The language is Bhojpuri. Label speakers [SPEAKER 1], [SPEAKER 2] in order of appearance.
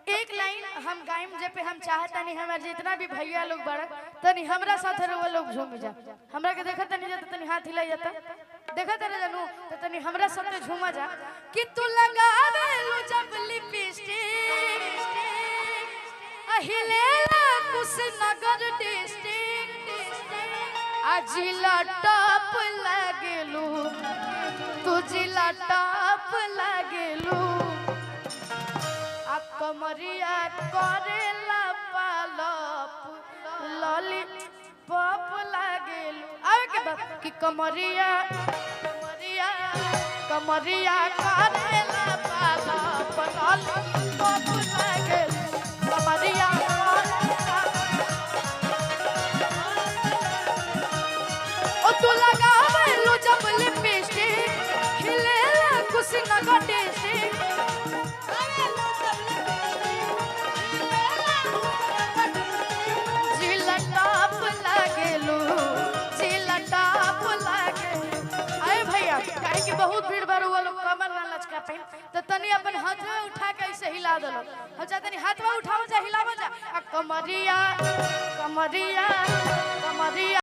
[SPEAKER 1] एक लाइन हम गायम जे पे हम चाहता नहीं हमारे जितना भी भैया लोग बड़ा तनी हमरा साथ वो लोग झूम जा हमरा के देखत नहीं जाता तनी हाथ हिला जाता देखत रह जानू तो तनी हमरा साथ झूमा जा कि तू लगावे लो जब लिपस्टिक अहिलेला कुशनगर डिस्ट्रिक्ट अजिला टॉप लागेलू तू जिला टॉप लागेलू कमरिया करेला पालप लॉलीपॉप लागेलू आवे के बात कि कमरिया कमरिया कमरिया करेला पालप लॉलीपॉप लागेलू कमरिया ओ तू लगावे लो जब लिपस्टिक खिलेला कुशनगर डिस्ट्रिक्ट बहुत भीड़ बार हुआ लोग कमर ना लचका पे तो तनी अपन हाथ में उठा के ऐसे हिला दलो हम चाहते नहीं हाथ में उठाओ जा हिलाओ जा कमरिया कमरिया कमरिया